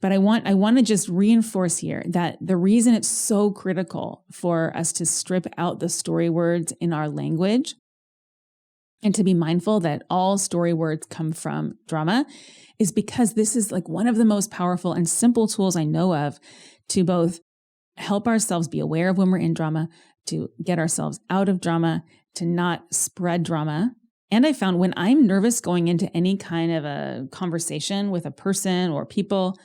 But I want to just reinforce here that the reason it's so critical for us to strip out the story words in our language and to be mindful that all story words come from drama is because this is like one of the most powerful and simple tools I know of to both help ourselves be aware of when we're in drama, to get ourselves out of drama, to not spread drama. And I found when I'm nervous going into any kind of a conversation with a person or people,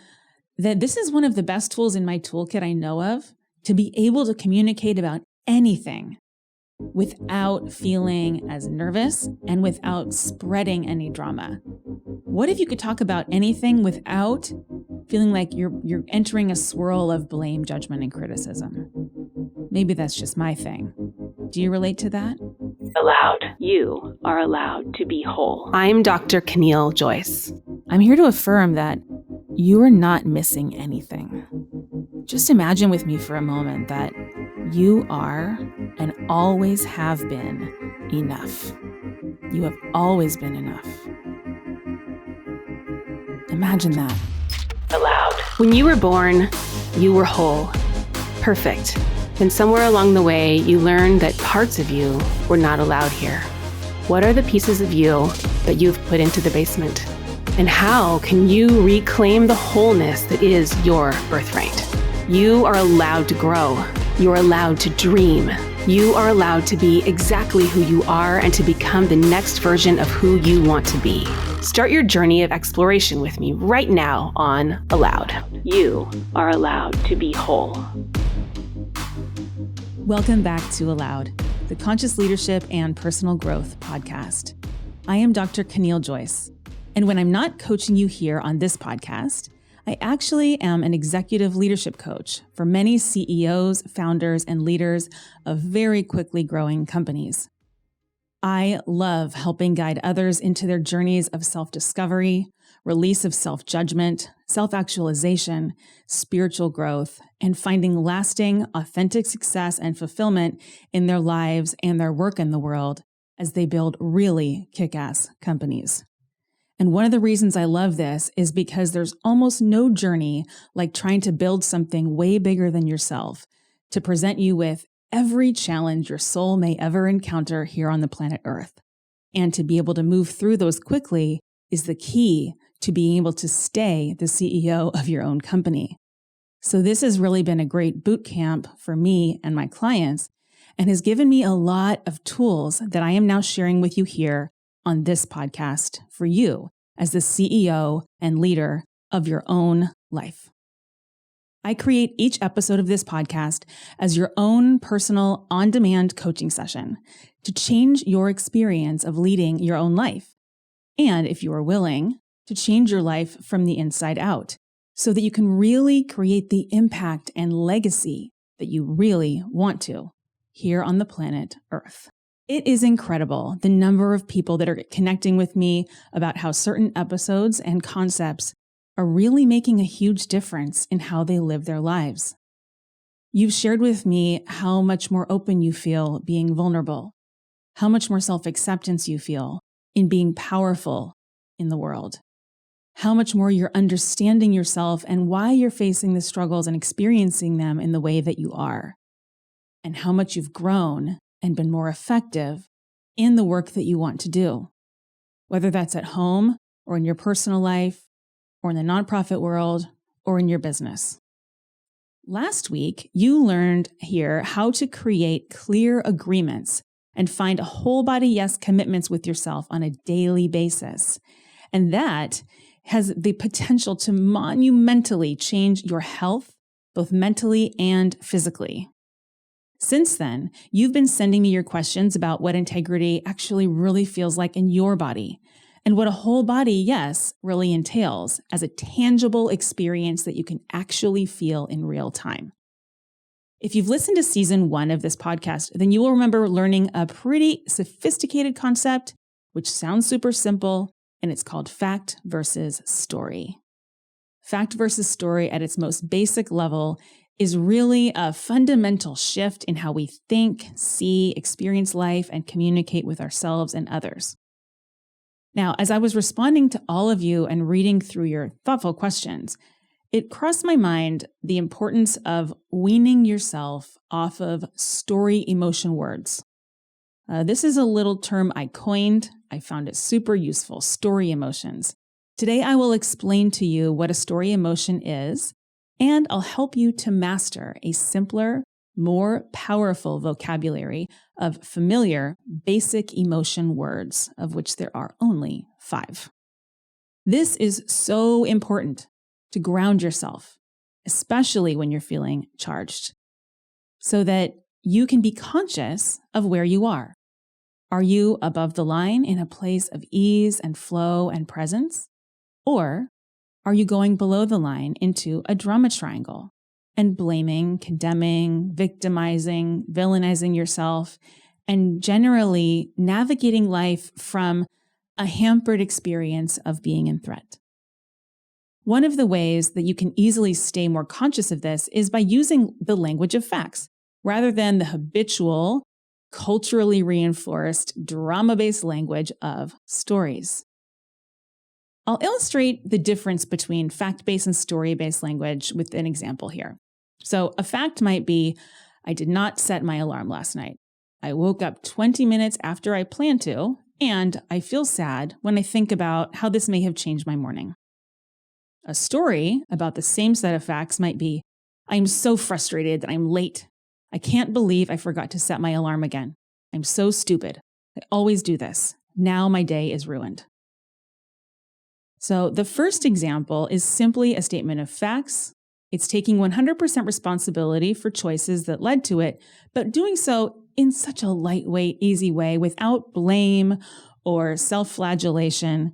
that this is one of the best tools in my toolkit I know of to be able to communicate about anything without feeling as nervous and without spreading any drama. What if you could talk about anything without feeling like you're entering a swirl of blame, judgment, and criticism? Maybe that's just my thing. Do you relate to that? Allowed. You are allowed to be whole. I'm Dr. Caneel, Joyce. I'm here to affirm that you are not missing anything. Just imagine with me for a moment that you are and always have been enough. You have always been enough. Imagine that. Allowed. When you were born, you were whole. Perfect. Then somewhere along the way, you learned that parts of you were not allowed here. What are the pieces of you that you've put into the basement? And how can you reclaim the wholeness that is your birthright? You are allowed to grow. You are allowed to dream. You are allowed to be exactly who you are and to become the next version of who you want to be. Start your journey of exploration with me right now on Allowed. You are allowed to be whole. Welcome back to Allowed, the Conscious Leadership and Personal Growth podcast. I am Dr. Caneel Joyce, and when I'm not coaching you here on this podcast, I actually am an executive leadership coach for many CEOs, founders, and leaders of very quickly growing companies. I love helping guide others into their journeys of self-discovery, release of self-judgment, self-actualization, spiritual growth, and finding lasting, authentic success and fulfillment in their lives and their work in the world as they build really kick-ass companies. And one of the reasons I love this is because there's almost no journey like trying to build something way bigger than yourself to present you with every challenge your soul may ever encounter here on the planet Earth. And to be able to move through those quickly is the key to being able to stay the CEO of your own company. So this has really been a great boot camp for me and my clients and has given me a lot of tools that I am now sharing with you here on this podcast for you as the CEO and leader of your own life. I create each episode of this podcast as your own personal on-demand coaching session to change your experience of leading your own life. And if you are willing, to change your life from the inside out so that you can really create the impact and legacy that you really want to here on the planet Earth. It is incredible the number of people that are connecting with me about how certain episodes and concepts are really making a huge difference in how they live their lives. You've shared with me how much more open you feel being vulnerable, how much more self-acceptance you feel in being powerful in the world, how much more you're understanding yourself and why you're facing the struggles and experiencing them in the way that you are, and how much you've grown and been more effective in the work that you want to do, whether that's at home or in your personal life or in the nonprofit world or in your business. Last week, you learned here how to create clear agreements and find a whole body yes commitments with yourself on a daily basis. And that has the potential to monumentally change your health, both mentally and physically. Since then, you've been sending me your questions about what integrity actually really feels like in your body and what a whole body yes really entails as a tangible experience that you can actually feel in real time. If you've listened to season 1 of this podcast, then you will remember learning a pretty sophisticated concept, which sounds super simple, and it's called fact versus story. Fact versus story at its most basic level is really a fundamental shift in how we think, see, experience life, and communicate with ourselves and others. Now, as I was responding to all of you and reading through your thoughtful questions, it crossed my mind the importance of weaning yourself off of story emotion words. This is a little term I coined. I found it super useful, story emotions. Today, I will explain to you what a story emotion is, and I'll help you to master a simpler, more powerful vocabulary of familiar, basic emotion words, of which there are only 5. This is so important to ground yourself, especially when you're feeling charged, so that you can be conscious of where you are. Are you above the line in a place of ease and flow and presence? Or are you going below the line into a drama triangle and blaming, condemning, victimizing, villainizing yourself, and generally navigating life from a hampered experience of being in threat? One of the ways that you can easily stay more conscious of this is by using the language of facts rather than the habitual, culturally reinforced, drama-based language of stories. I'll illustrate the difference between fact-based and story-based language with an example here. So a fact might be, I did not set my alarm last night. I woke up 20 minutes after I planned to, and I feel sad when I think about how this may have changed my morning. A story about the same set of facts might be, I'm so frustrated that I'm late. I can't believe I forgot to set my alarm again. I'm so stupid. I always do this. Now my day is ruined. So the first example is simply a statement of facts. It's taking 100% responsibility for choices that led to it, but doing so in such a lightweight, easy way without blame or self-flagellation.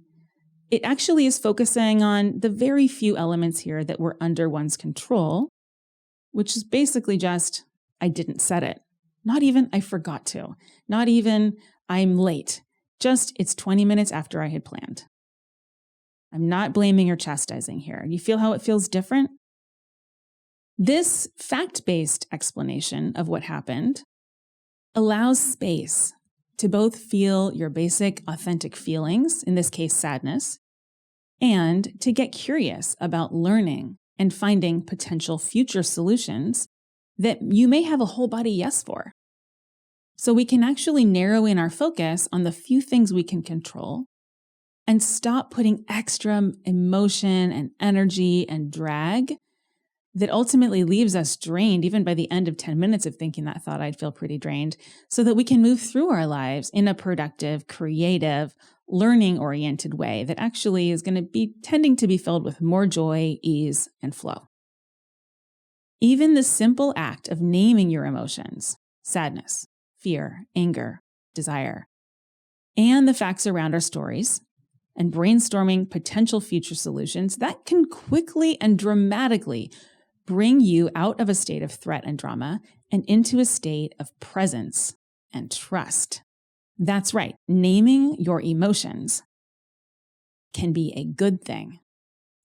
It actually is focusing on the very few elements here that were under one's control, which is basically just, I didn't set it. Not even I forgot to. Not even I'm late. Just it's 20 minutes after I had planned. I'm not blaming or chastising here. Do you feel how it feels different? This fact-based explanation of what happened allows space to both feel your basic, authentic feelings, in this case, sadness, and to get curious about learning and finding potential future solutions that you may have a whole body yes for. So we can actually narrow in our focus on the few things we can control and stop putting extra emotion and energy and drag that ultimately leaves us drained even by the end of 10 minutes of thinking that thought. I'd feel pretty drained, so that we can move through our lives in a productive, creative, learning-oriented way that actually is going to be tending to be filled with more joy, ease, and flow. Even the simple act of naming your emotions, sadness, fear, anger, desire, and the facts around our stories, and brainstorming potential future solutions, that can quickly and dramatically bring you out of a state of threat and drama and into a state of presence and trust. That's right. Naming your emotions can be a good thing.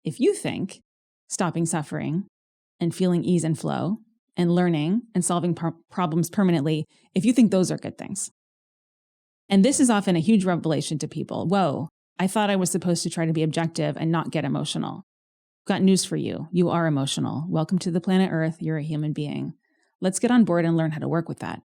If you think stopping suffering and feeling ease and flow and learning and solving problems permanently, if you think those are good things. And this is often a huge revelation to people. Whoa, I thought I was supposed to try to be objective and not get emotional. Got news for you. You are emotional. Welcome to the planet Earth. You're a human being. Let's get on board and learn how to work with that.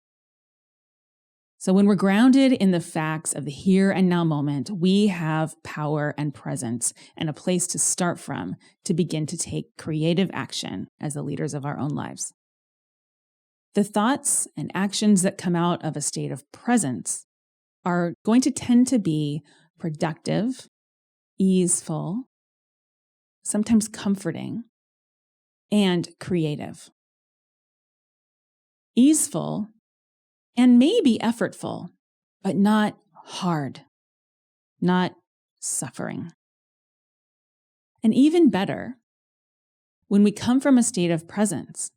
So when we're grounded in the facts of the here and now moment, we have power and presence and a place to start from to begin to take creative action as the leaders of our own lives. The thoughts and actions that come out of a state of presence are going to tend to be productive, easeful, sometimes comforting, and creative. Easeful and maybe effortful, but not hard, not suffering. And even better, when we come from a state of presence,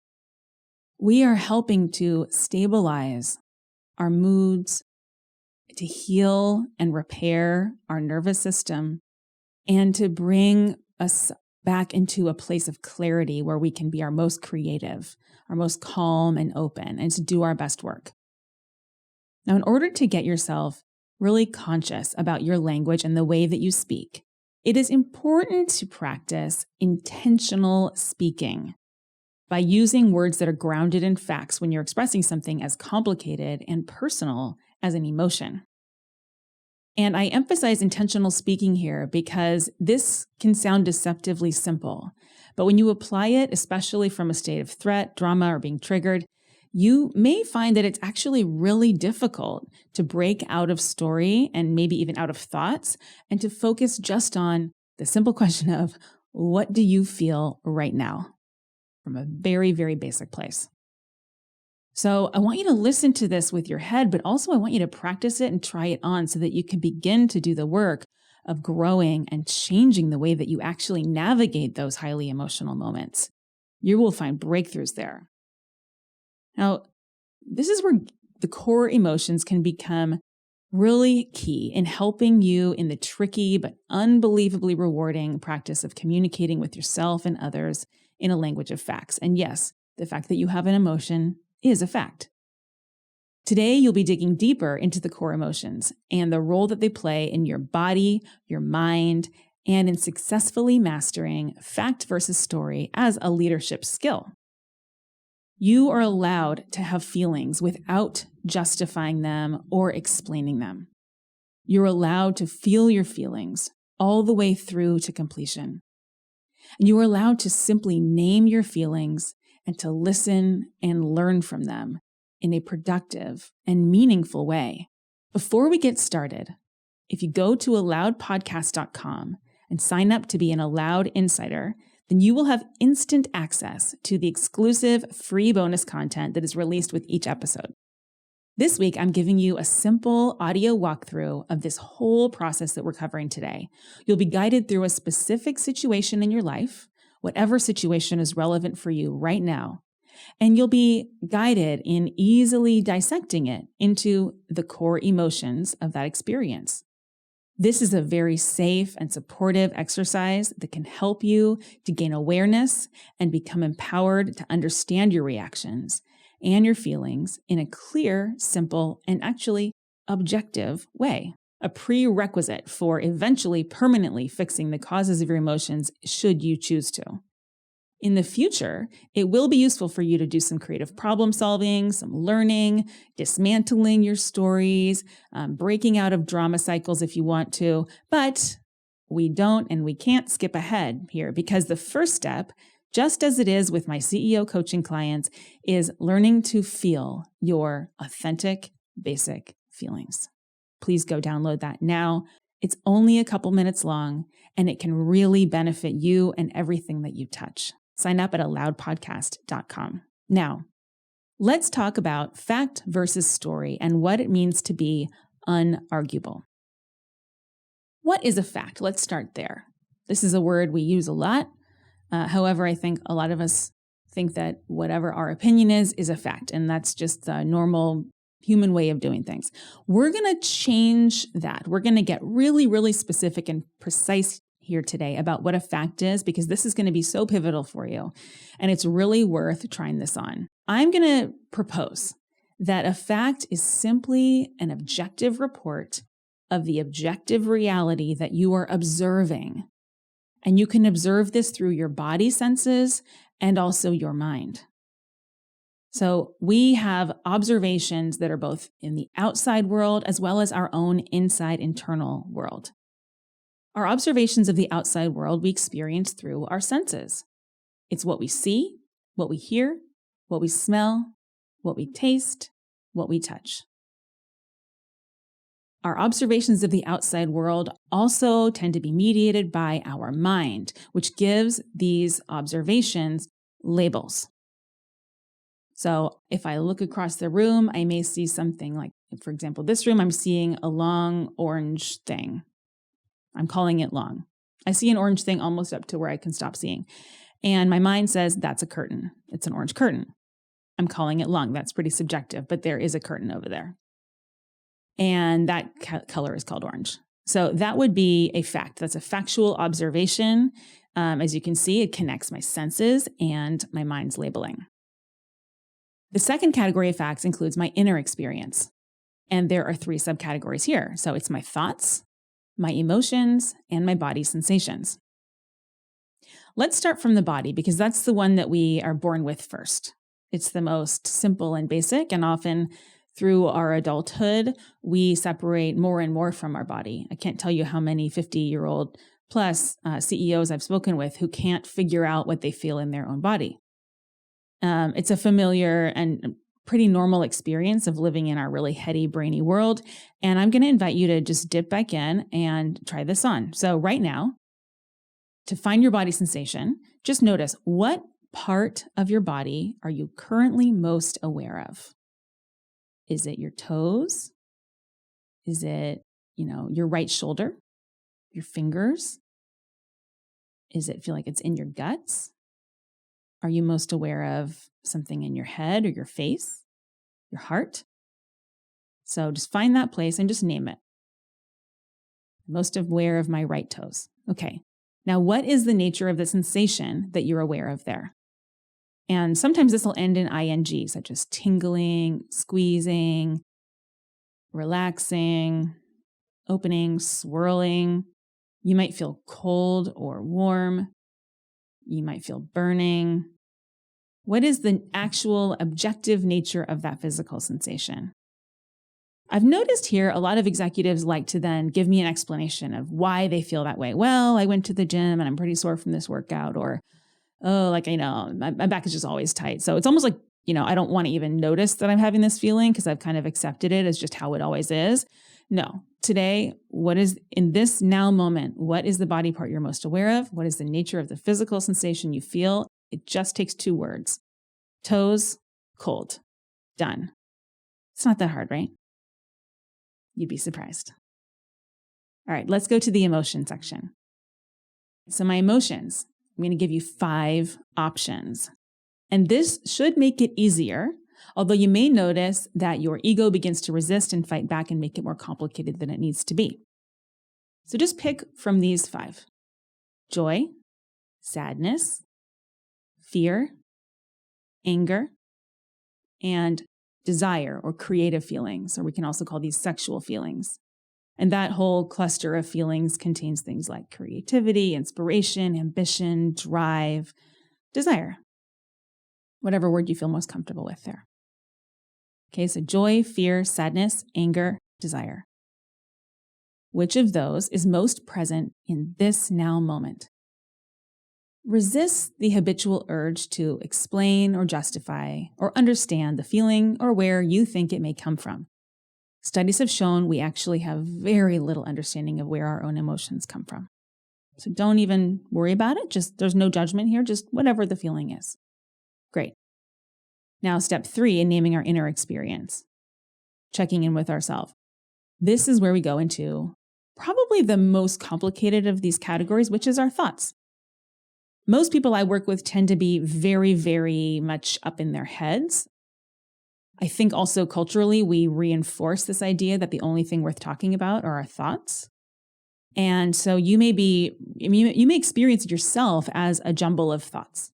we are helping to stabilize our moods, to heal and repair our nervous system, and to bring us back into a place of clarity where we can be our most creative, our most calm and open, and to do our best work. Now, in order to get yourself really conscious about your language and the way that you speak, It is important to practice intentional speaking by using words that are grounded in facts when you're expressing something as complicated and personal as an emotion. And I emphasize intentional speaking here because this can sound deceptively simple. But when you apply it, especially from a state of threat, drama, or being triggered, you may find that it's actually really difficult to break out of story and maybe even out of thoughts and to focus just on the simple question of, what do you feel right now? From a very, very basic place. So I want you to listen to this with your head, but also I want you to practice it and try it on so that you can begin to do the work of growing and changing the way that you actually navigate those highly emotional moments. You will find breakthroughs there. Now, this is where the core emotions can become really key in helping you in the tricky but unbelievably rewarding practice of communicating with yourself and others in a language of facts. And yes, the fact that you have an emotion is a fact. Today, you'll be digging deeper into the core emotions and the role that they play in your body, your mind, and in successfully mastering fact versus story as a leadership skill. You are allowed to have feelings without justifying them or explaining them. You're allowed to feel your feelings all the way through to completion. And you are allowed to simply name your feelings and to listen and learn from them in a productive and meaningful way. Before we get started, if you go to aloudpodcast.com and sign up to be an Aloud Insider, then you will have instant access to the exclusive free bonus content that is released with each episode. This week, I'm giving you a simple audio walkthrough of this whole process that we're covering today. You'll be guided through a specific situation in your life, whatever situation is relevant for you right now, and you'll be guided in easily dissecting it into the core emotions of that experience. This is a very safe and supportive exercise that can help you to gain awareness and become empowered to understand your reactions and your feelings in a clear, simple, and actually objective way. A prerequisite for eventually permanently fixing the causes of your emotions should you choose to. In the future, it will be useful for you to do some creative problem solving, some learning, dismantling your stories, breaking out of drama cycles if you want to, but we don't and we can't skip ahead here because the first step, just as it is with my CEO coaching clients, is learning to feel your authentic, basic feelings. Please go download that now. It's only a couple minutes long, and it can really benefit you and everything that you touch. Sign up at aloudpodcast.com. Now, let's talk about fact versus story and what it means to be unarguable. What is a fact? Let's start there. This is a word we use a lot. However, I think a lot of us think that whatever our opinion is a fact, and that's just the normal human way of doing things. We're going to change that. We're going to get really, really specific and precise here today about what a fact is, because this is going to be so pivotal for you, and it's really worth trying this on. I'm going to propose that a fact is simply an objective report of the objective reality that you are observing. And you can observe this through your body senses and also your mind. So we have observations that are both in the outside world as well as our own inside internal world. Our observations of the outside world we experience through our senses. It's what we see, what we hear, what we smell, what we taste, what we touch. Our observations of the outside world also tend to be mediated by our mind, which gives these observations labels. So if I look across the room, I may see something like, for example, this room, I'm seeing a long orange thing. I'm calling it long. I see an orange thing almost up to where I can stop seeing. And my mind says, that's a curtain. It's an orange curtain. I'm calling it long. That's pretty subjective, but there is a curtain over there. And that color is called orange. So that would be a fact. That's a factual observation. As you can see, it connects my senses and my mind's labeling. The second category of facts includes my inner experience. And there are 3 subcategories here. So it's my thoughts, my emotions, and my body sensations. Let's start from the body because that's the one that we are born with first. It's the most simple and basic, and often through our adulthood, we separate more and more from our body. I can't tell you how many 50-year-old plus CEOs I've spoken with who can't figure out what they feel in their own body. It's a familiar and pretty normal experience of living in our really heady, brainy world. And I'm going to invite you to just dip back in and try this on. So right now, to find your body sensation, just notice what part of your body are you currently most aware of? Is it your toes? Is it, your right shoulder? Your fingers? Is it feel like it's in your guts? Are you most aware of something in your head or your face, your heart? So just find that place and just name it. Most aware of my right toes. Okay. Now, what is the nature of the sensation that you're aware of there? And sometimes this will end in ing, such as tingling, squeezing, relaxing, opening, swirling. You might feel cold or warm. You might feel burning. What is the actual objective nature of that physical sensation? I've noticed here a lot of executives like to then give me an explanation of why they feel that way. Well, I went to the gym and I'm pretty sore from this workout, or, my back is just always tight. So it's almost like, I don't want to even notice that I'm having this feeling because I've kind of accepted it as just how it always is. No, today, what is in this now moment, what is the body part you're most aware of? What is the nature of the physical sensation you feel? It just takes 2 words. Toes, cold, done. It's not that hard, right? You'd be surprised. All right, let's go to the emotion section. So my emotions, I'm going to give you 5 options. And this should make it easier, although you may notice that your ego begins to resist and fight back and make it more complicated than it needs to be. So just pick from these 5. Joy, sadness, fear, anger, and desire or creative feelings, or we can also call these sexual feelings. And that whole cluster of feelings contains things like creativity, inspiration, ambition, drive, desire, whatever word you feel most comfortable with there. Okay, so joy, fear, sadness, anger, desire. Which of those is most present in this now moment? Resist the habitual urge to explain or justify or understand the feeling or where you think it may come from. Studies have shown we actually have very little understanding of where our own emotions come from. So don't even worry about it. There's no judgment here, just whatever the feeling is. Great. Now, step 3 in naming our inner experience, checking in with ourselves. This is where we go into probably the most complicated of these categories, which is our thoughts. Most people I work with tend to be very, very much up in their heads. I think also culturally, we reinforce this idea that the only thing worth talking about are our thoughts. And so you may experience it yourself as a jumble of thoughts.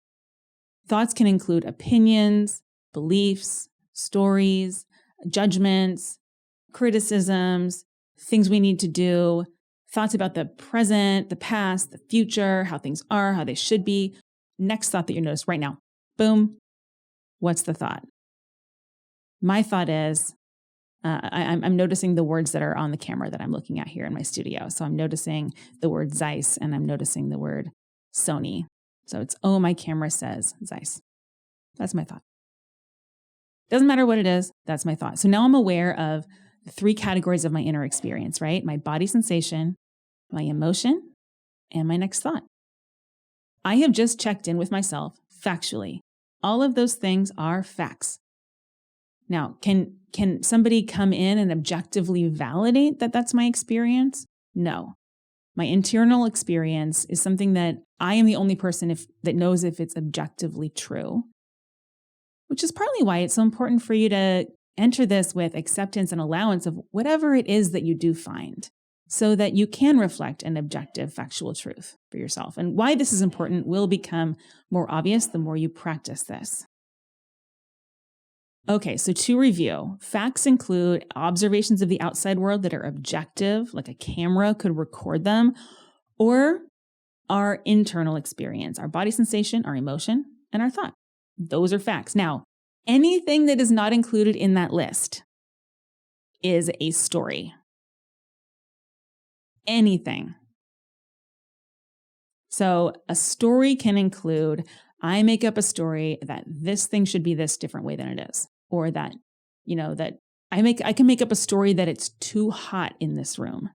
Thoughts can include opinions, beliefs, stories, judgments, criticisms, things we need to do, thoughts about the present, the past, the future, how things are, how they should be. Next thought that you notice right now. Boom. What's the thought? My thought is, I'm noticing the words that are on the camera that I'm looking at here in my studio. So I'm noticing the word Zeiss and I'm noticing the word Sony. So it's, oh, my camera says Zeiss. That's my thought. Doesn't matter what it is. That's my thought. So now I'm aware of the 3 categories of my inner experience, right? My body sensation, my emotion, and my next thought. I have just checked in with myself factually. All of those things are facts. Now, can somebody come in and objectively validate that that's my experience? No. My internal experience is something that I am the only person that knows if it's objectively true, which is partly why it's so important for you to enter this with acceptance and allowance of whatever it is that you do find, so that you can reflect an objective, factual truth for yourself. And why this is important will become more obvious the more you practice this. Okay, so to review, facts include observations of the outside world that are objective, like a camera could record them, or our internal experience, our body sensation, our emotion, and our thought. Those are facts. Now, anything that is not included in that list is a story. Anything. So a story can include, I make up a story that this thing should be this different way than it is, or that, that I can make up a story that it's too hot in this room.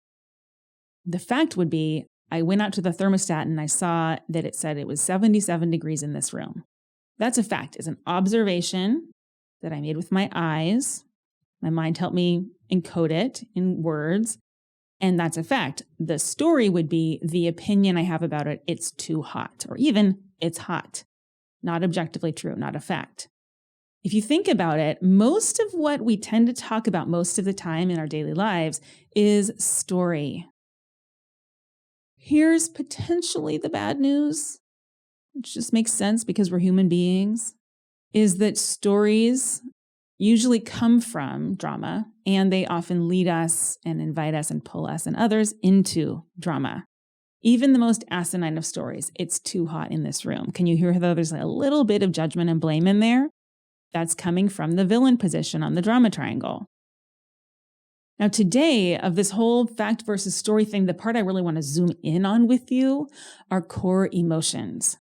The fact would be, I went out to the thermostat and I saw that it said it was 77 degrees in this room. That's a fact. It's an observation that I made with my eyes. My mind helped me encode it in words. And that's a fact. The story would be the opinion I have about it. It's too hot, or even it's hot. Not objectively true, not a fact. If you think about it, most of what we tend to talk about most of the time in our daily lives is story. Here's potentially the bad news, which just makes sense because we're human beings, is that stories usually come from drama, and they often lead us and invite us and pull us and others into drama. Even the most asinine of stories, it's too hot in this room. Can you hear how there's a little bit of judgment and blame in there? That's coming from the villain position on the drama triangle. Now today, of this whole fact versus story thing, the part I really want to zoom in on with you are core emotions.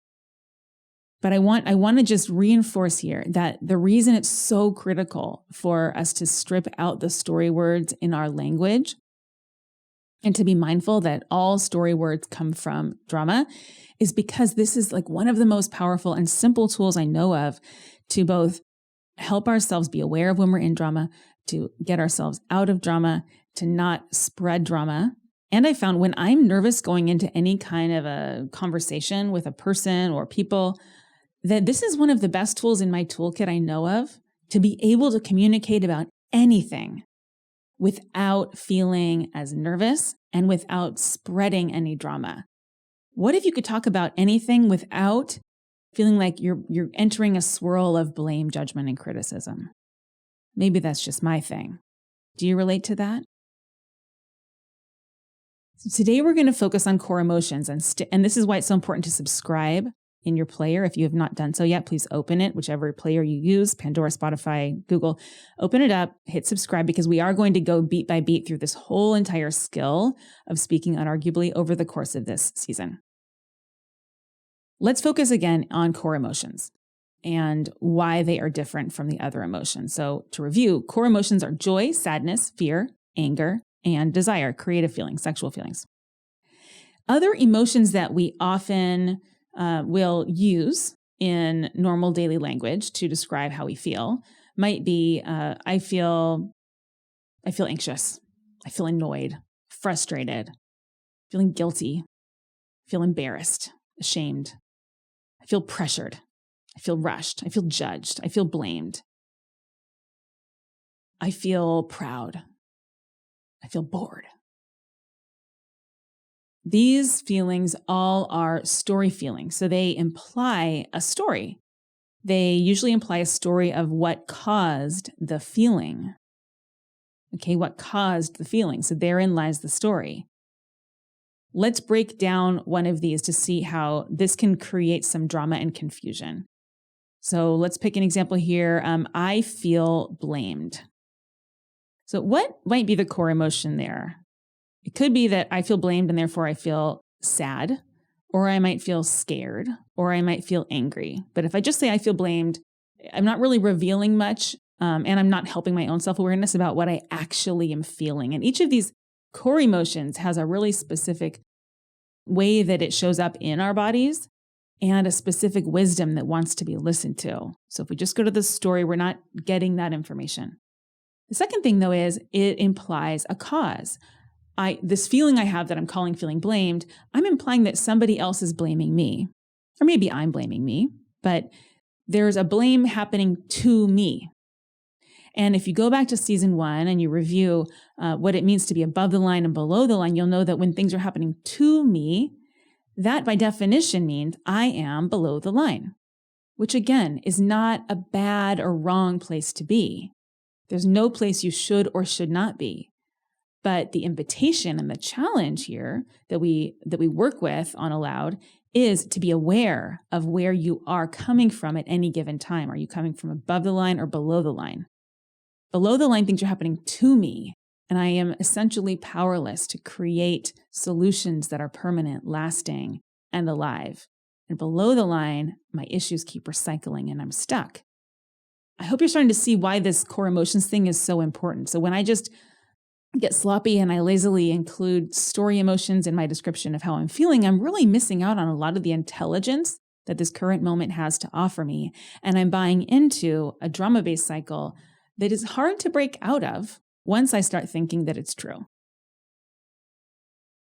But I want to just reinforce here that the reason it's so critical for us to strip out the story words in our language and to be mindful that all story words come from drama is because this is like one of the most powerful and simple tools I know of to both help ourselves be aware of when we're in drama, to get ourselves out of drama, to not spread drama. And I found when I'm nervous going into any kind of a conversation with a person or people, that this is one of the best tools in my toolkit I know of to be able to communicate about anything without feeling as nervous and without spreading any drama. What if you could talk about anything without feeling like you're entering a swirl of blame, judgment, and criticism? Maybe that's just my thing. Do you relate to that? So today we're going to focus on core emotions, and this is why it's so important to subscribe in your player. If you have not done so yet, please open it, whichever player you use, Pandora, Spotify, Google. Open it up, hit subscribe, because we are going to go beat by beat through this whole entire skill of speaking unarguably over the course of this season. Let's focus again on core emotions and why they are different from the other emotions. So to review, core emotions are joy, sadness, fear, anger, and desire, creative feelings, sexual feelings. Other emotions that we often will use in normal daily language to describe how we feel might be, I feel anxious, I feel annoyed, frustrated, feeling guilty, feel embarrassed, ashamed, I feel pressured, I feel rushed, I feel judged, I feel blamed, I feel proud, I feel bored. These feelings all are story feelings. So they imply a story. They usually imply a story of what caused the feeling. Okay, what caused the feeling? So therein lies the story. Let's break down one of these to see how this can create some drama and confusion. So let's pick an example here. I feel blamed. So what might be the core emotion there? It could be that I feel blamed and therefore I feel sad, or I might feel scared, or I might feel angry. But if I just say I feel blamed, I'm not really revealing much, and I'm not helping my own self-awareness about what I actually am feeling. And each of these core emotions has a really specific way that it shows up in our bodies and a specific wisdom that wants to be listened to. So if we just go to the story, we're not getting that information. The second thing, though, is it implies a cause. This feeling I have that I'm calling feeling blamed, I'm implying that somebody else is blaming me. Or maybe I'm blaming me, but there's a blame happening to me. And if you go back to season 1 and you review what it means to be above the line and below the line, you'll know that when things are happening to me, that by definition means I am below the line. which again is not a bad or wrong place to be. There's no place you should or should not be. But the invitation and the challenge here that we work with on Aloud is to be aware of where you are coming from at any given time. Are you coming from above the line or below the line? Below the line, things are happening to me, and I am essentially powerless to create solutions that are permanent, lasting, and alive. And below the line, my issues keep recycling and I'm stuck. I hope you're starting to see why this core emotions thing is so important. So when I just get sloppy and I lazily include story emotions in my description of how I'm feeling, I'm really missing out on a lot of the intelligence that this current moment has to offer me. And I'm buying into a drama-based cycle that is hard to break out of once I start thinking that it's true.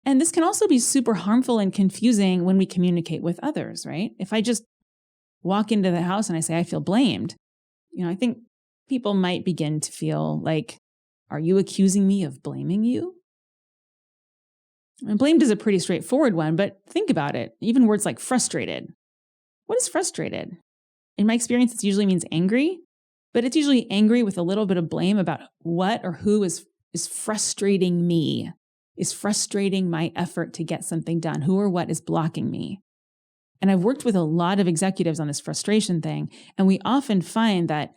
And this can also be super harmful and confusing when we communicate with others, right? If I just walk into the house and I say, I feel blamed, I think people might begin to feel like, are you accusing me of blaming you? And blamed is a pretty straightforward one, but think about it. Even words like frustrated. What is frustrated? In my experience, it usually means angry, but it's usually angry with a little bit of blame about what or who is frustrating me, is frustrating my effort to get something done, who or what is blocking me. And I've worked with a lot of executives on this frustration thing, and we often find that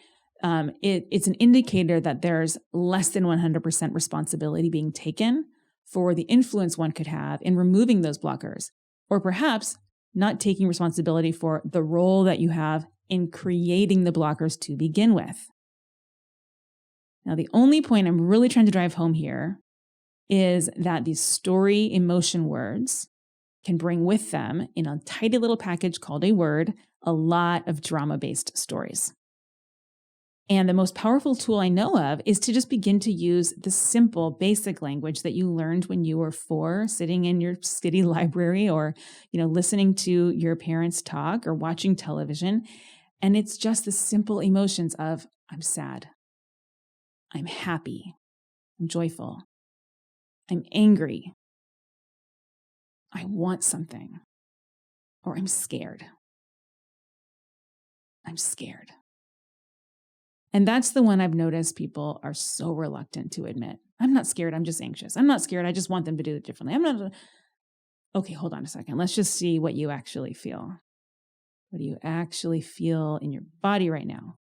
it's an indicator that there's less than 100% responsibility being taken for the influence one could have in removing those blockers, or perhaps not taking responsibility for the role that you have in creating the blockers to begin with. Now, the only point I'm really trying to drive home here is that these story emotion words can bring with them, in a tidy little package called a word, a lot of drama-based stories. And the most powerful tool I know of is to just begin to use the simple, basic language that you learned when you were 4, sitting in your city library or, listening to your parents talk or watching television. And it's just the simple emotions of, I'm sad, I'm happy, I'm joyful, I'm angry, I want something, or I'm scared. I'm scared. And that's the one I've noticed people are so reluctant to admit. I'm not scared, I'm just anxious. I'm not scared, I just want them to do it differently. Okay, hold on a second. Let's just see what you actually feel. What do you actually feel in your body right now?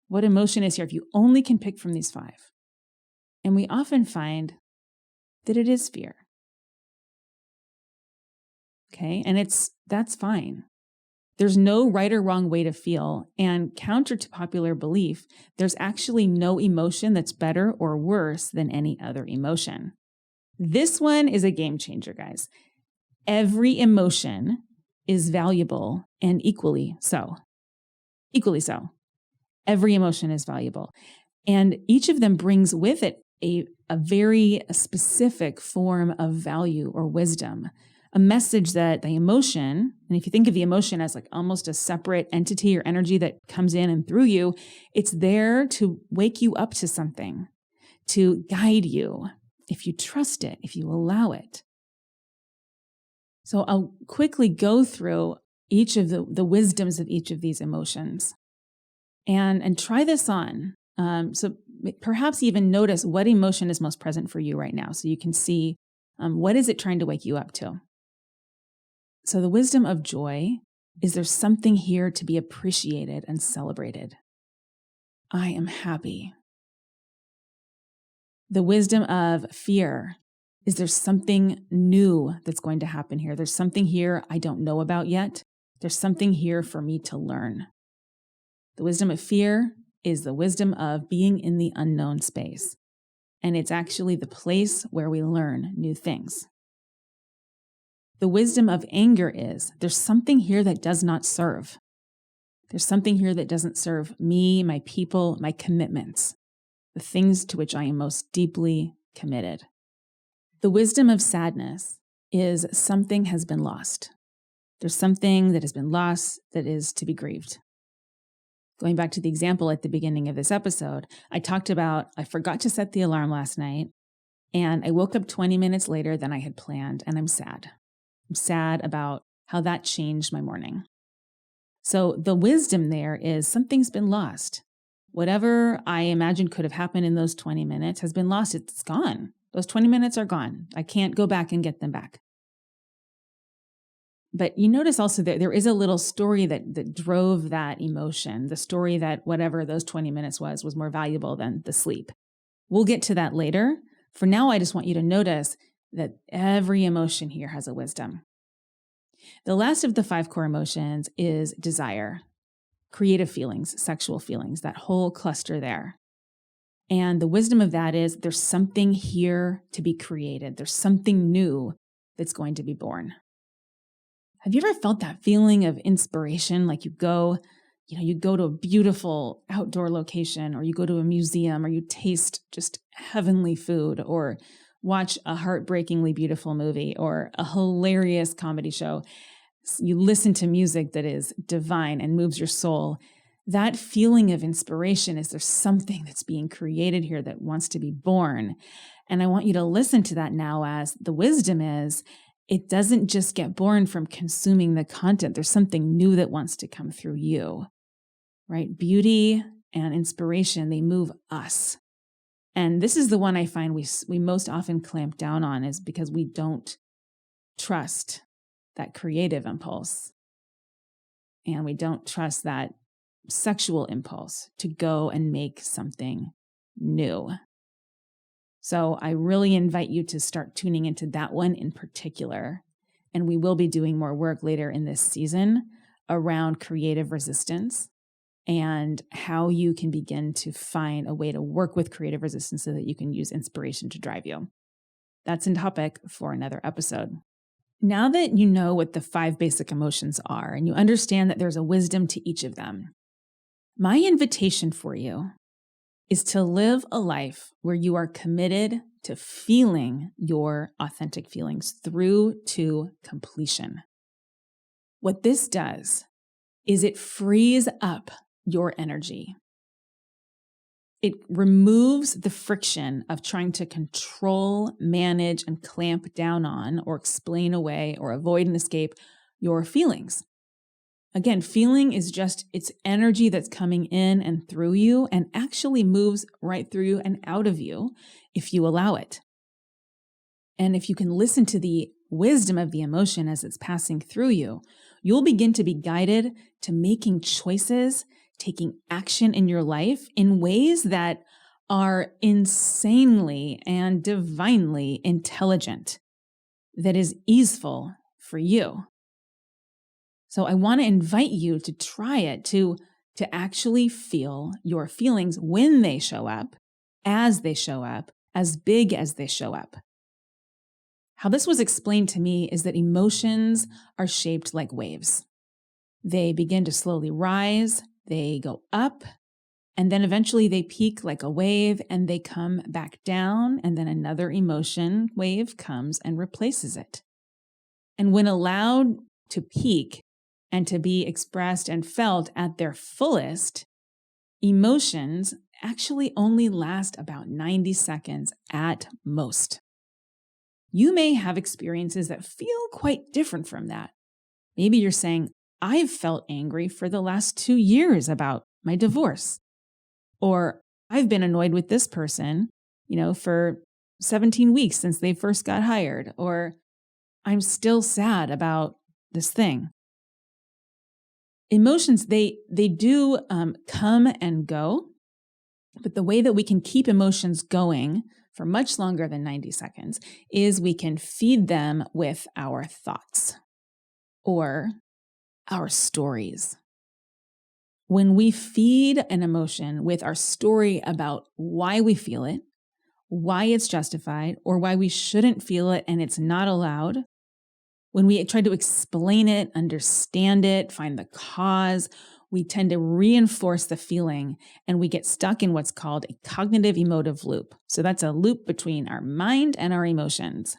What emotion is here if you only can pick from these 5? And we often find that it is fear. Okay, and that's fine. There's no right or wrong way to feel, and counter to popular belief, there's actually no emotion that's better or worse than any other emotion. This one is a game changer, guys. Every emotion is valuable and equally so. Equally so. Every emotion is valuable. And each of them brings with it a very specific form of value or wisdom. A message that the emotion, and if you think of the emotion as like almost a separate entity or energy that comes in and through you, it's there to wake you up to something, to guide you, if you trust it, if you allow it. So I'll quickly go through each of the wisdoms of each of these emotions and try this on. So perhaps even notice what emotion is most present for you right now, so you can see what is it trying to wake you up to. So the wisdom of joy is there's something here to be appreciated and celebrated. I am happy. The wisdom of fear is there's something new that's going to happen here. There's something here I don't know about yet. There's something here for me to learn. The wisdom of fear is the wisdom of being in the unknown space. And it's actually the place where we learn new things. The wisdom of anger is there's something here that does not serve. There's something here that doesn't serve me, my people, my commitments, the things to which I am most deeply committed. The wisdom of sadness is something has been lost. There's something that has been lost that is to be grieved. Going back to the example at the beginning of this episode, I talked about I forgot to set the alarm last night, and I woke up 20 minutes later than I had planned, and I'm sad. I'm sad about how that changed my morning. So the wisdom there is something's been lost. Whatever I imagined could have happened in those 20 minutes has been lost. It's gone. Those 20 minutes are gone. I can't go back and get them back. But you notice also that there is a little story that drove that emotion, the story that whatever those 20 minutes was more valuable than the sleep. We'll get to that later. For now, I just want you to notice that every emotion here has a wisdom. The last of the 5 core emotions is desire, creative feelings, sexual feelings, that whole cluster there. And the wisdom of that is there's something here to be created. There's something new that's going to be born. Have you ever felt that feeling of inspiration? Like you go to a beautiful outdoor location, or you go to a museum, or you taste just heavenly food, or watch a heartbreakingly beautiful movie, or a hilarious comedy show. You listen to music that is divine and moves your soul. That feeling of inspiration is there's something that's being created here that wants to be born. And I want you to listen to that now as the wisdom is, it doesn't just get born from consuming the content. There's something new that wants to come through you, right? Beauty and inspiration, they move us. And this is the one I find we most often clamp down on, is because we don't trust that creative impulse. And we don't trust that sexual impulse to go and make something new. So I really invite you to start tuning into that one in particular. And we will be doing more work later in this season around creative resistance and how you can begin to find a way to work with creative resistance so that you can use inspiration to drive you. That's a topic for another episode. Now that you know what the 5 basic emotions are and you understand that there's a wisdom to each of them, my invitation for you is to live a life where you are committed to feeling your authentic feelings through to completion. What this does is it frees up your energy. It removes the friction of trying to control, manage, and clamp down on, or explain away, or avoid and escape your feelings. Again, feeling is just, it's energy that's coming in and through you and actually moves right through you and out of you if you allow it. And if you can listen to the wisdom of the emotion as it's passing through you, you'll begin to be guided to making choices, taking action in your life in ways that are insanely and divinely intelligent, that is easeful for you. So I want to invite you to try it, to actually feel your feelings when they show up, as big as they show up. How this was explained to me is that emotions are shaped like waves. They begin to slowly rise, they go up, and then eventually they peak like a wave and they come back down, and then another emotion wave comes and replaces it. And when allowed to peak and to be expressed and felt at their fullest, emotions actually only last about 90 seconds at most. You may have experiences that feel quite different from that. Maybe you're saying, I've felt angry for the last 2 years about my divorce. Or I've been annoyed with this person, for 17 weeks since they first got hired. Or I'm still sad about this thing. Emotions, they do come and go, but the way that we can keep emotions going for much longer than 90 seconds is we can feed them with our thoughts or our stories. When we feed an emotion with our story about why we feel it, why it's justified, or why we shouldn't feel it and it's not allowed, when we try to explain it, understand it, find the cause, we tend to reinforce the feeling and we get stuck in what's called a cognitive emotive loop. So that's a loop between our mind and our emotions.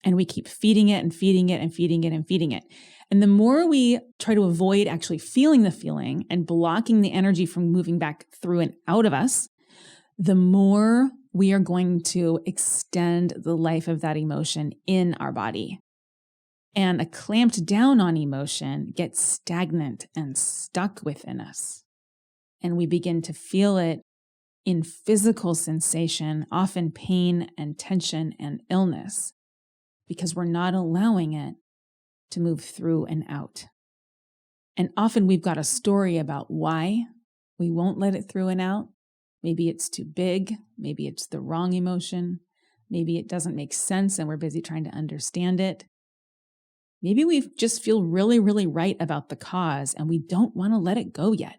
And we keep feeding it and feeding it and feeding it and feeding it. And the more we try to avoid actually feeling the feeling and blocking the energy from moving back through and out of us, the more we are going to extend the life of that emotion in our body. And a clamped down on emotion gets stagnant and stuck within us. And we begin to feel it in physical sensation, often pain and tension and illness, because we're not allowing it to move through and out. And often we've got a story about why we won't let it through and out. Maybe it's too big. Maybe it's the wrong emotion. Maybe it doesn't make sense and we're busy trying to understand it. Maybe we just feel really, really right about the cause and we don't want to let it go yet.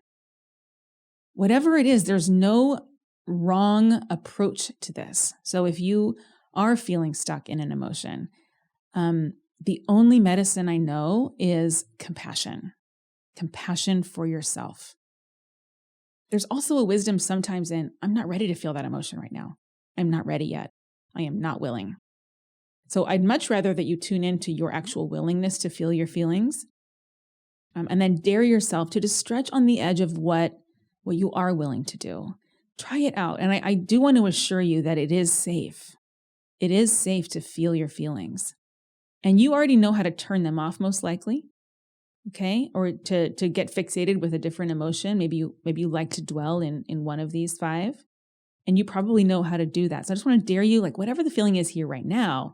Whatever it is, there's no wrong approach to this. So if you are feeling stuck in an emotion, the only medicine I know is compassion for yourself. There's also a wisdom sometimes in, I'm not ready to feel that emotion right now. I'm not ready yet. I am not willing. So I'd much rather that you tune into your actual willingness to feel your feelings, and then dare yourself to just stretch on the edge of what you are willing to do. Try it out. And I do want to assure you that it is safe. It is safe to feel your feelings. And you already know how to turn them off, most likely. Okay? Or to get fixated with a different emotion. Maybe you like to dwell in one of these 5. And you probably know how to do that. So I just want to dare you, like whatever the feeling is here right now,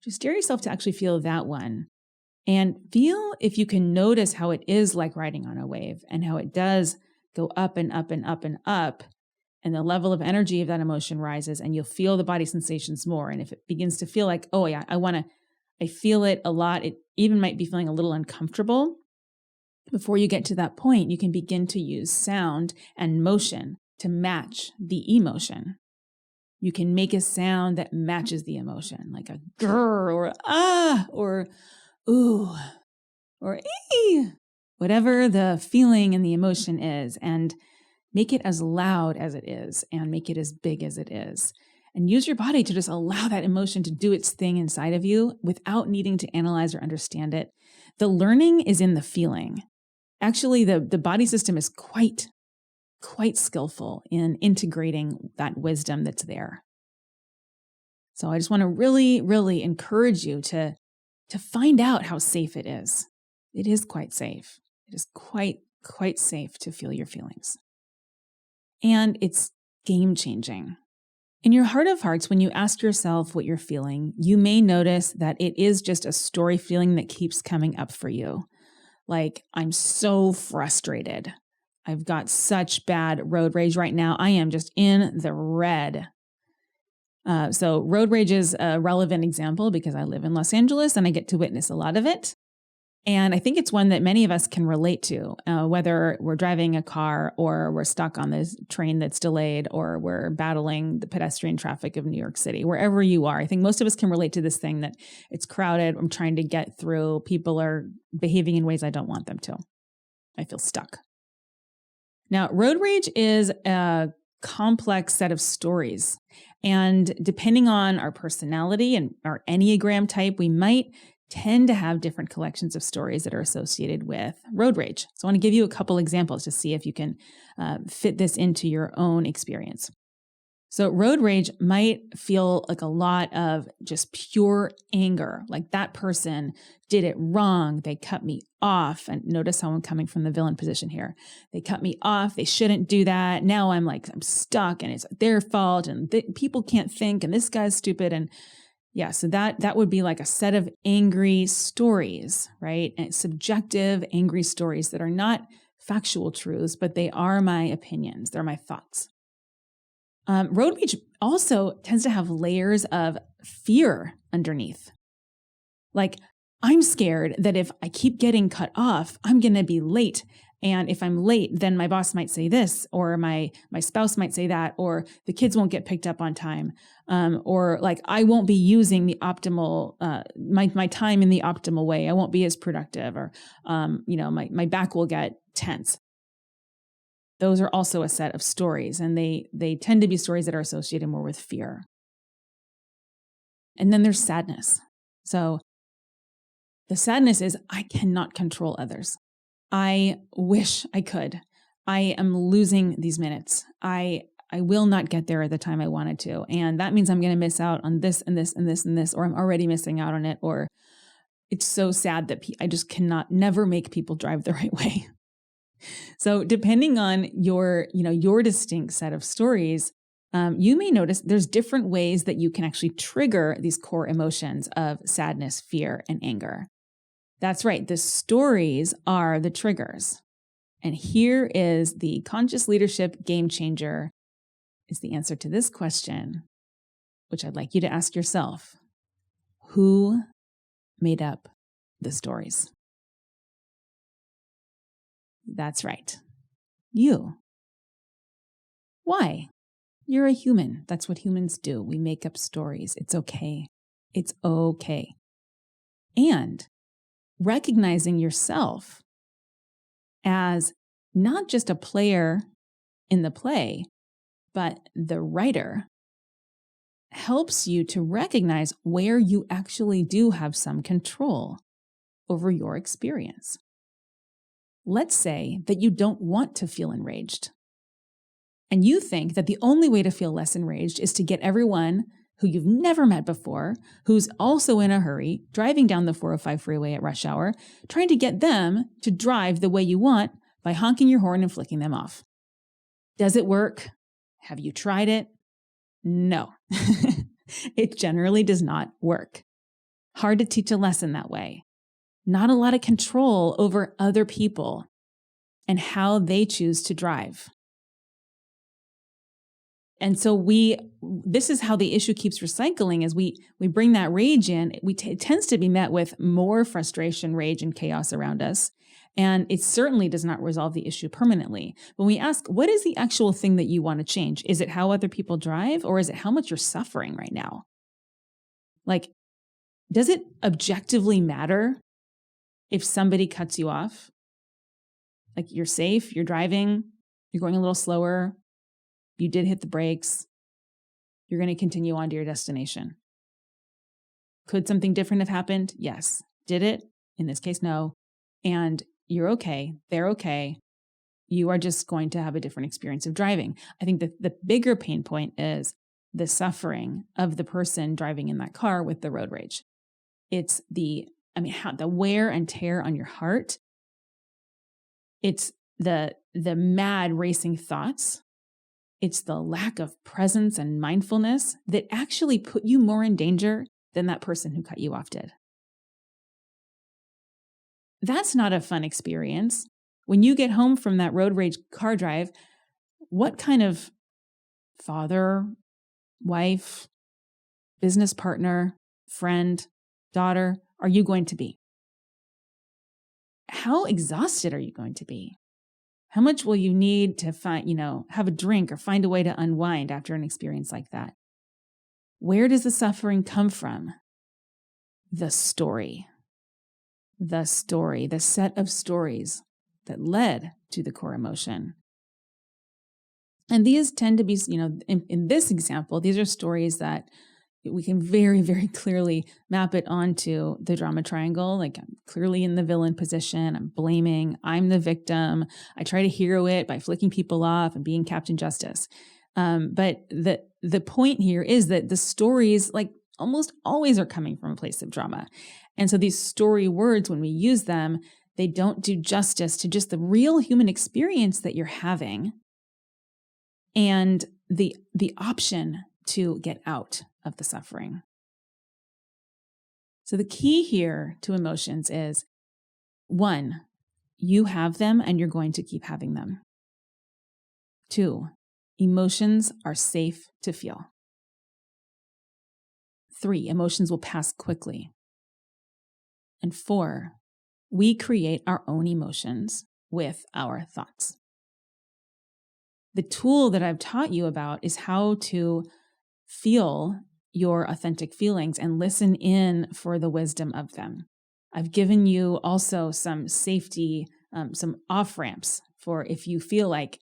just dare yourself to actually feel that one. And feel if you can notice how it is like riding on a wave and how it does go up and up and up and up. And the level of energy of that emotion rises and you'll feel the body sensations more. And if it begins to feel like, oh yeah, I feel it a lot. It even might be feeling a little uncomfortable. Before you get to that point, you can begin to use sound and motion to match the emotion. You can make a sound that matches the emotion, like a grrr or ah or ooh or ee, whatever the feeling and the emotion is, and make it as loud as it is and make it as big as it is. And use your body to just allow that emotion to do its thing inside of you without needing to analyze or understand it. The learning is in the feeling. Actually, the body system is quite skillful in integrating that wisdom that's there. So I just want to really, really encourage you to find out how safe it is. It is quite safe. It is quite safe to feel your feelings. And it's game-changing. In your heart of hearts, when you ask yourself what you're feeling, you may notice that it is just a story feeling that keeps coming up for you. Like, I'm so frustrated. I've got such bad road rage right now. I am just in the red. So road rage is a relevant example because I live in Los Angeles and I get to witness a lot of it. And I think it's one that many of us can relate to, whether we're driving a car or we're stuck on this train that's delayed or we're battling the pedestrian traffic of New York City, wherever you are. I think most of us can relate to this thing that it's crowded. I'm trying to get through. People are behaving in ways I don't want them to. I feel stuck. Now, road rage is a complex set of stories. And depending on our personality and our Enneagram type, we might tend to have different collections of stories that are associated with road rage. So I want to give you a couple examples to see if you can fit this into your own experience. So road rage might feel like a lot of just pure anger, like that person did it wrong. They cut me off. And notice how I'm coming from the villain position here. They cut me off. They shouldn't do that. Now I'm stuck and it's their fault and people can't think and this guy's stupid. And yeah, so that would be like a set of angry stories, right? And subjective, angry stories that are not factual truths, but they are my opinions. They're my thoughts. Road rage also tends to have layers of fear underneath. Like, I'm scared that if I keep getting cut off, I'm going to be late. And if I'm late, then my boss might say this, or my spouse might say that, or the kids won't get picked up on time. Or like, I won't be using the optimal, my time in the optimal way. I won't be as productive, or, my back will get tense. Those are also a set of stories, and they tend to be stories that are associated more with fear. And then there's sadness. So the sadness is, I cannot control others. I wish I could. I am losing these minutes. I will not get there at the time I wanted to. And that means I'm going to miss out on this and this and this and this, or I'm already missing out on it, or It's so sad that I just cannot never make people drive the right way. So depending on your distinct set of stories, you may notice there's different ways that you can actually trigger these core emotions of sadness, fear, and anger. That's right. The stories are the triggers. And here is the conscious leadership game changer, is the answer to this question, which I'd like you to ask yourself. Who made up the stories? That's right. You. Why? You're a human. That's what humans do. We make up stories. It's okay. It's okay. And recognizing yourself as not just a player in the play, but the writer helps you to recognize where you actually do have some control over your experience. Let's say that you don't want to feel enraged. And you think that the only way to feel less enraged is to get everyone who you've never met before, who's also in a hurry, driving down the 405 freeway at rush hour, trying to get them to drive the way you want by honking your horn and flicking them off. Does it work? Have you tried it? No. It generally does not work. Hard to teach a lesson that way. Not a lot of control over other people and how they choose to drive. And so this is how the issue keeps recycling as we bring that rage in. It tends to be met with more frustration, rage, and chaos around us. And it certainly does not resolve the issue permanently. When we ask, what is the actual thing that you want to change? Is it how other people drive, or is it how much you're suffering right now? Like, does it objectively matter if somebody cuts you off? Like, you're safe, you're driving, you're going a little slower, you did hit the brakes, you're going to continue on to your destination. Could something different have happened? Yes. Did it? In this case, no. And you're okay. They're okay. You are just going to have a different experience of driving. I think that the bigger pain point is the suffering of the person driving in that car with the road rage. It's the wear and tear on your heart. It's the mad racing thoughts. It's the lack of presence and mindfulness that actually put you more in danger than that person who cut you off did. That's not a fun experience. When you get home from that road rage car drive, what kind of father, wife, business partner, friend, daughter are you going to be? How exhausted are you going to be? How much will you need to have a drink or find a way to unwind after an experience like that? Where does the suffering come from? The story. The set of stories that led to the core emotion. And these tend to be, in this example, these are stories that we can very, very clearly map it onto the drama triangle. Like, I'm clearly in the villain position. I'm blaming. I'm the victim. I try to hero it by flicking people off and being Captain Justice. But the point here is that the stories, like, almost always are coming from a place of drama. And so these story words, when we use them, they don't do justice to just the real human experience that you're having and the option to get out of the suffering. So the key here to emotions is, 1, you have them and you're going to keep having them. 2, emotions are safe to feel. 3, emotions will pass quickly. And 4, we create our own emotions with our thoughts. The tool that I've taught you about is how to feel your authentic feelings and listen in for the wisdom of them. I've given you also some safety, some off-ramps for if you feel like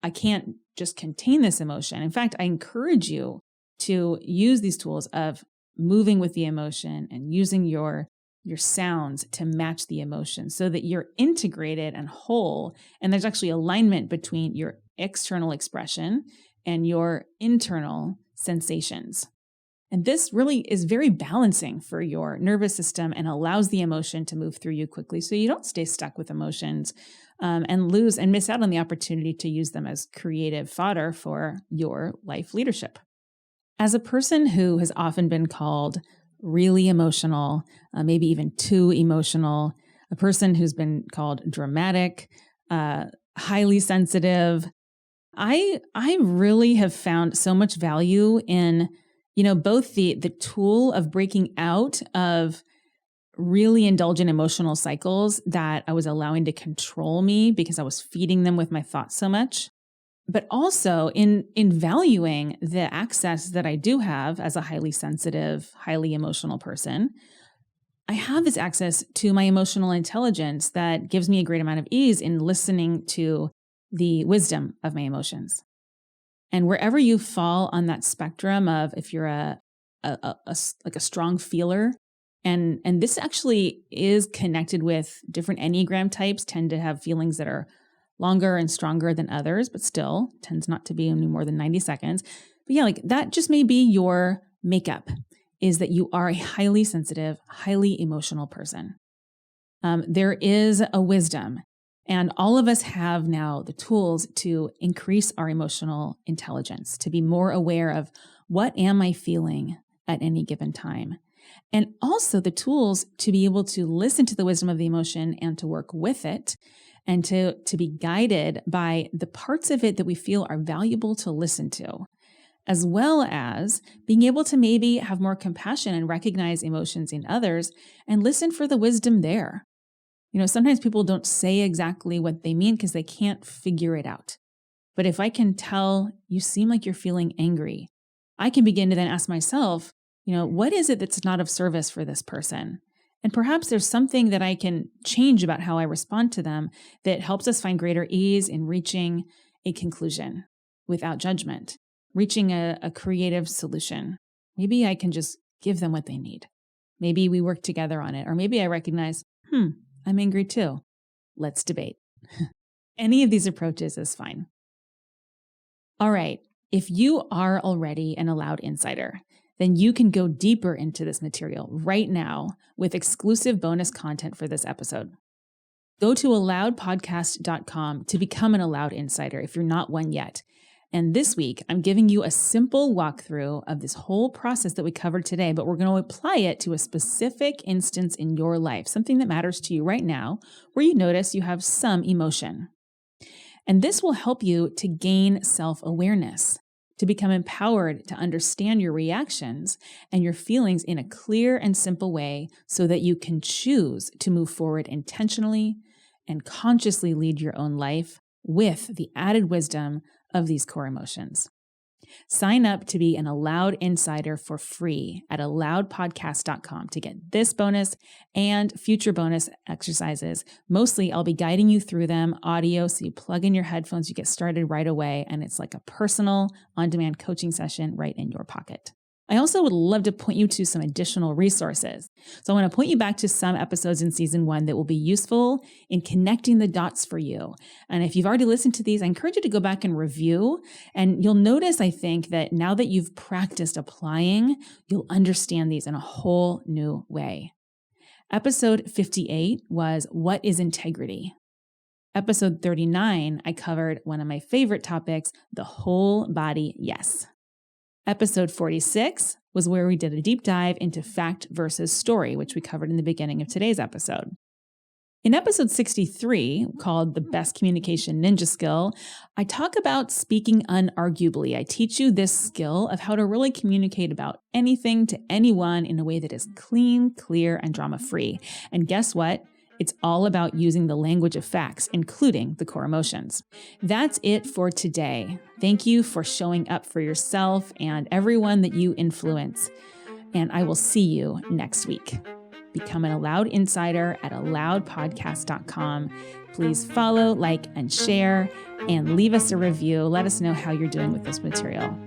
I can't just contain this emotion. In fact, I encourage you to use these tools of moving with the emotion and using your sounds to match the emotion so that you're integrated and whole. And there's actually alignment between your external expression and your internal sensations. And this really is very balancing for your nervous system and allows the emotion to move through you quickly so you don't stay stuck with emotions and lose and miss out on the opportunity to use them as creative fodder for your life leadership. As a person who has often been called really emotional, maybe even too emotional, a person who's been called dramatic, highly sensitive, I really have found so much value in, both the tool of breaking out of really indulgent emotional cycles that I was allowing to control me because I was feeding them with my thoughts so much, but also in valuing the access that I do have as a highly sensitive, highly emotional person. I have this access to my emotional intelligence that gives me a great amount of ease in listening to the wisdom of my emotions. And wherever you fall on that spectrum of if you're a strong feeler, and this actually is connected with different Enneagram types, tend to have feelings that are longer and stronger than others, but still tends not to be any more than 90 seconds. But yeah, that just may be your makeup, is that you are a highly sensitive, highly emotional person. There is a wisdom, and all of us have now the tools to increase our emotional intelligence, to be more aware of what am I feeling at any given time. And also the tools to be able to listen to the wisdom of the emotion and to work with it and to be guided by the parts of it that we feel are valuable to listen to, as well as being able to maybe have more compassion and recognize emotions in others and listen for the wisdom there. Sometimes people don't say exactly what they mean because they can't figure it out. But if I can tell you seem like you're feeling angry, I can begin to then ask myself, what is it that's not of service for this person? And perhaps there's something that I can change about how I respond to them that helps us find greater ease in reaching a conclusion without judgment, reaching a creative solution. Maybe I can just give them what they need. Maybe we work together on it. Or maybe I recognize, I'm angry too. Let's debate. Any of these approaches is fine. All right. If you are already an Allowed Insider, then you can go deeper into this material right now with exclusive bonus content for this episode. Go to allowedpodcast.com to become an Allowed Insider if you're not one yet. And this week, I'm giving you a simple walkthrough of this whole process that we covered today, but we're going to apply it to a specific instance in your life, something that matters to you right now, where you notice you have some emotion. And this will help you to gain self-awareness, to become empowered to understand your reactions and your feelings in a clear and simple way so that you can choose to move forward intentionally and consciously lead your own life with the added wisdom of these core emotions. Sign up to be an Allowed Insider for free at allowedpodcast.com to get this bonus and future bonus exercises. Mostly, I'll be guiding you through them audio, so you plug in your headphones, you get started right away, and it's like a personal, on-demand coaching session right in your pocket. I also would love to point you to some additional resources. So I want to point you back to some episodes in season 1 that will be useful in connecting the dots for you. And if you've already listened to these, I encourage you to go back and review. And you'll notice, I think, that now that you've practiced applying, you'll understand these in a whole new way. Episode 58 was What is Integrity? Episode 39, I covered one of my favorite topics, the whole body yes. Episode 46 was where we did a deep dive into fact versus story, which we covered in the beginning of today's episode. In episode 63, called The Best Communication Ninja Skill, I talk about speaking unarguably. I teach you this skill of how to really communicate about anything to anyone in a way that is clean, clear, and drama-free. And guess what? It's all about using the language of facts, including the core emotions. That's it for today. Thank you for showing up for yourself and everyone that you influence. And I will see you next week. Become an Allowed Insider at allowedpodcast.com. Please follow, like, and share, and leave us a review. Let us know how you're doing with this material.